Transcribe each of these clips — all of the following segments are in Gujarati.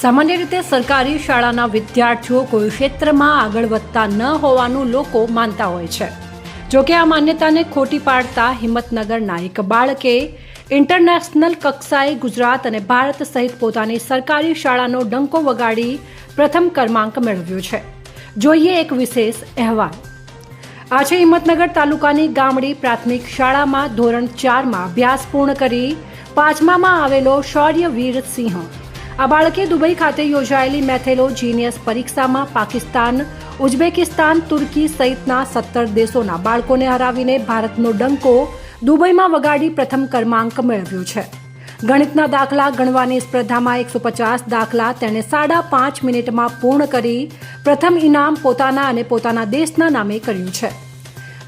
સામાન્ય રીતે સરકારી શાળાના વિદ્યાર્થીઓ કોઈ ક્ષેત્રમાં આગળ વધતા ન હોવાનું લોકો માનતા હોય છે। જોકે આ માન્યતાને ખોટી પાડતા હિંમતનગરના એક બાળકે ઇન્ટરનેશનલ કક્ષાએ ગુજરાત અને ભારત સહિત પોતાની સરકારી શાળાનો ડંકો વગાડી પ્રથમ ક્રમાંક મેળવ્યો છે। જોઈએ એક વિશેષ અહેવાલ। આજે હિંમતનગર તાલુકાની ગામડી પ્રાથમિક શાળામાં ધોરણ 4માં અભ્યાસ પૂર્ણ કરી 5મામાં આવેલો શૌર્યવીર સિંહ આ બાળકે દુબઈ ખાતે યોજાયેલી મેથેલો જીનિયસ પરીક્ષામાં પાકિસ્તાન, ઉઝબેકિસ્તાન, તુર્કી સહિતના 17 દેશોના બાળકોને હરાવીને ભારતનો ડંકો દુબઈમાં વગાડી પ્રથમ ક્રમાંક મેળવ્યો છે। ગણિતના દાખલા ગણવાની સ્પર્ધામાં 150 દાખલા તેણે 5.5 મિનિટમાં પૂર્ણ કરી પ્રથમ ઇનામ પોતાના અને પોતાના દેશના નામે કર્યું છે।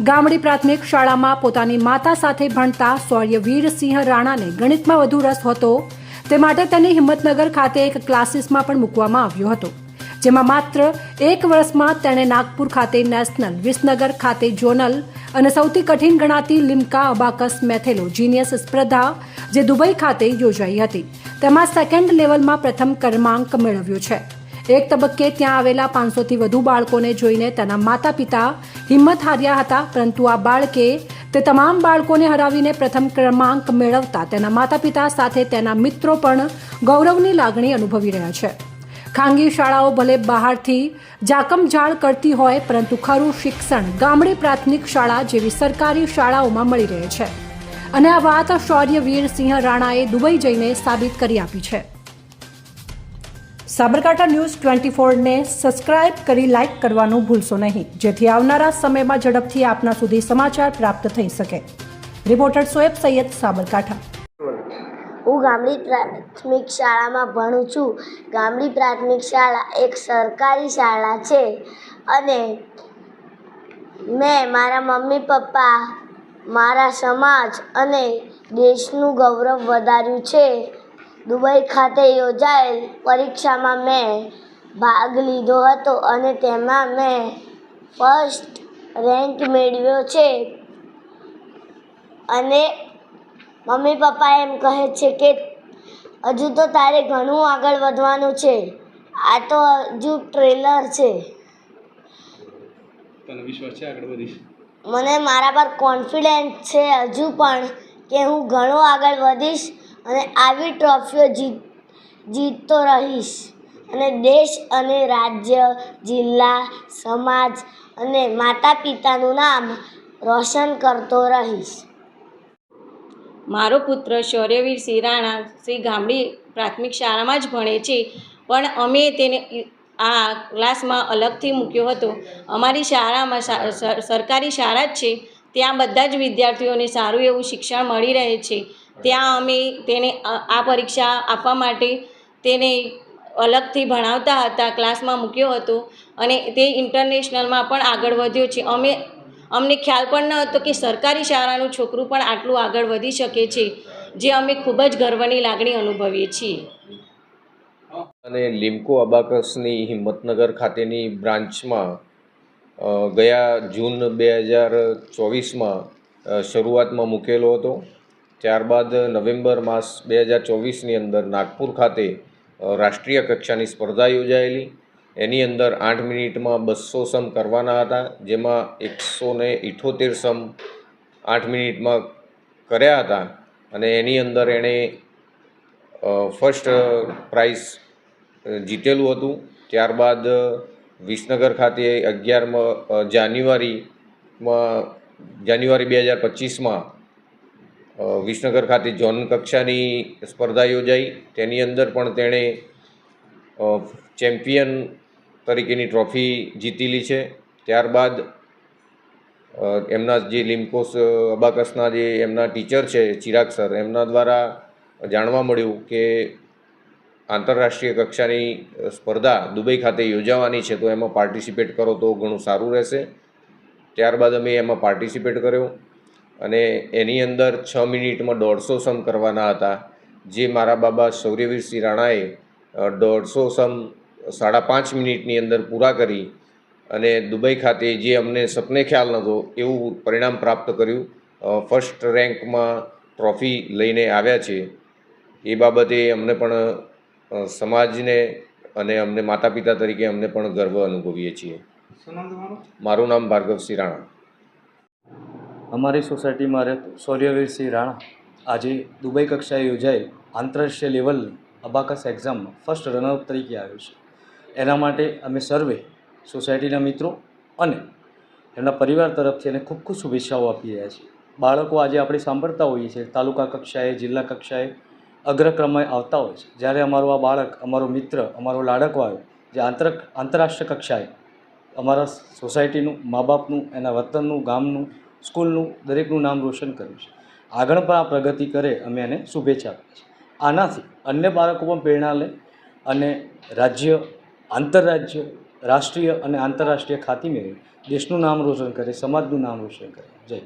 ગામડી પ્રાથમિક શાળામાં પોતાની માતા સાથે ભણતા શૌર્યવીર સિંહ રાણાને ગણિતમાં વધુ રસ હતો, તે માટે તેને હિંમતનગર ખાતે એક ક્લાસીસમાં પણ મૂકવામાં આવ્યો હતો, જેમાં માત્ર 1 વર્ષમાં તેણે નાગપુર ખાતે નેશનલ, વિસનગર ખાતે ઝોનલ અને સૌથી કઠિન ગણાતી લિમ્કા અબાકસ મેથેલો જીનિયસ સ્પર્ધા જે દુબઈ ખાતે યોજાઈ હતી તેમાં સેકન્ડ લેવલમાં પ્રથમ ક્રમાંક મેળવ્યો છે। એક તબક્કે ત્યાં આવેલા 500થી વધુ બાળકોને જોઈને તેના માતા પિતા હિંમત હાર્યા હતા, પરંતુ આ બાળકે તે તમામ બાળકોને હરાવીને પ્રથમ ક્રમાંક મેળવતા તેના માતા પિતા સાથે તેના મિત્રો પણ ગૌરવની લાગણી અનુભવી રહ્યા છે। ખાનગી શાળાઓ ભલે બહારથી જાકમજાળ કરતી હોય, પરંતુ ખરું શિક્ષણ ગામડી પ્રાથમિક શાળા જેવી સરકારી શાળાઓમાં મળી રહે છે, અને આ વાત શૌર્યવીર સિંહ રાણાએ દુબઈ જઈને સાબિત કરી આપી છે। સાબરકાંઠા ન્યૂઝ 24ને સબસ્ક્રાઇબ કરી લાઇક કરવાનું ભૂલશો નહીં, જેથી આવનારા સમયમાં ઝડપથી આપના સુધી સમાચાર પ્રાપ્ત થઈ શકે। રિપોર્ટર સોએબ સૈયદ, સાબરકાંઠા। હું ગામડી પ્રાથમિક શાળામાં ભણું છું। ગામડી પ્રાથમિક શાળા એક સરકારી શાળા છે અને મેં મારા મમ્મી પપ્પા, મારા સમાજ અને દેશનું ગૌરવ વધાર્યું છે। દુબઈ ખાતે યોજાયેલ પરીક્ષામાં મેં ભાગ લીધો હતો અને તેમાં મેં ફર્સ્ટ રેન્ક મેળવ્યો છે અને મમ્મી પપ્પા એમ કહે છે કે હજુ તો તારે ઘણું આગળ વધવાનું છે, આ તો હજુ ટ્રેલર છે। તને વિશ્વાસ છે આગળ વધીશ? મને મારા પર કોન્ફિડન્સ છે હજુ પણ કે હું ઘણો આગળ વધીશ અને આવી ટ્રોફીઓ જીતતો રહીશ અને દેશ અને રાજ્ય, જિલ્લા, સમાજ અને માતા પિતાનું નામ રોશન કરતો રહીશ। મારો પુત્ર શૌર્યવીર સિંહ રાણા શ્રી ગામડી પ્રાથમિક શાળામાં જ ભણે છે, પણ અમે તેને આ ક્લાસમાં અલગથી મૂક્યો હતો। અમારી શાળામાં સરકારી શાળા જ છે, ત્યાં બધા જ વિદ્યાર્થીઓને સારું એવું શિક્ષણ મળી રહે છે। ત્યાં અમે તેને આ પરીક્ષા આપવા માટે તેને અલગથી ભણાવતા હતા, ક્લાસમાં મૂક્યો હતો અને તે ઇન્ટરનેશનલમાં પણ આગળ વધ્યો છે। અમને ખ્યાલ પણ ન હતો કે સરકારી શાળાનું છોકરું પણ આટલું આગળ વધી શકે છે, જે અમે ખૂબ જ ગર્વની લાગણી અનુભવીએ છીએ। અને લિમ્કો અબાકસની હિંમતનગર ખાતેની બ્રાન્ચમાં ગયા જૂન 2024માં શરૂઆતમાં મૂકેલો હતો। ત્યારબાદ નવેમ્બર માસ 2024ની અંદર નાગપુર ખાતે રાષ્ટ્રીય કક્ષાની સ્પર્ધા યોજાયેલી। એની અંદર 8 મિનિટમાં 200 સમ કરવાના હતા, જેમાં 178 સમ 8 મિનિટમાં કર્યા હતા અને એની અંદર એણે ફર્સ્ટ પ્રાઇઝ જીતેલું હતું। ત્યારબાદ વિસનગર ખાતે 11 જાન્યુઆરી 2025માં વિસનગર ખાતે ઝોન કક્ષાની સ્પર્ધા યોજાઈ, તેની અંદર પણ તેણે ચેમ્પિયન તરીકેની ટ્રોફી જીતેલી છે। ત્યારબાદ એમના જે લિમ્કોસ અબાકસના જે એમના ટીચર છે ચિરાગ સર, એમના દ્વારા જાણવા મળ્યું કે આંતરરાષ્ટ્રીય કક્ષાની સ્પર્ધા દુબઈ ખાતે યોજાવાની છે, તો એમાં પાર્ટિસિપેટ કરો તો ઘણું સારું રહેશે। ત્યારબાદ અમે એમાં પાર્ટિસિપેટ કર્યો અને એની અંદર 6 મિનિટમાં 150 સમ કરવાના હતા, જે મારા બાબા શૌર્યવીર સિંહ રાણાએ 150 સમ 5.5 મિનિટની અંદર પૂરા કરી અને દુબઈ ખાતે જે અમને સપને ખ્યાલ નહોતો એવું પરિણામ પ્રાપ્ત કર્યું। ફર્સ્ટ રેન્કમાં ટ્રોફી લઈને આવ્યા છે। એ બાબતે અમને પણ સમાજને અને અમને માતા પિતા તરીકે અમને પણ ગર્વ અનુભવીએ છીએ. શું નામ તમારું? મારું નામ ભાર્ગવસિંહ રાણા. અમારી સોસાયટીમાં રહેતો સૌર્યવીરસિંહ રાણા આજે દુબઈ કક્ષાએ યોજાયેલ આંતરરાષ્ટ્રીય લેવલ અબાકસ એક્ઝામમાં ફર્સ્ટ રનરઅપ તરીકે આવ્યો છે. એના માટે અમે સર્વે સોસાયટીના મિત્રો અને એમના પરિવાર તરફથી એને ખૂબ ખૂબ શુભેચ્છાઓ આપી રહ્યા છીએ. બાળકો આજે આપણે સાંભળતા હોઈએ છીએ તાલુકા કક્ષાએ, જિલ્લા કક્ષાએ અગ્રક્રમે આવતા હોય છે. જ્યારે અમારો આ બાળક, અમારો મિત્ર, અમારો લાડકવાયો જે આંતરરાષ્ટ્રીય કક્ષાએ અમારા સોસાયટીનું, મા બાપનું, એના વતનનું, ગામનું, સ્કૂલનું દરેકનું નામ રોશન કર્યું છે. આગળ પણ આ પ્રગતિ કરે અમે એને શુભેચ્છા આપીએ છીએ. આનાથી અન્ય બાળકો પણ પ્રેરણા લે અને રાજ્ય, આંતરરાજ્ય, રાષ્ટ્રીય અને આંતરરાષ્ટ્રીય ખ્યાતિ મેળવી દેશનું નામ રોશન કરે, સમાજનું નામ રોશન કરે. જય.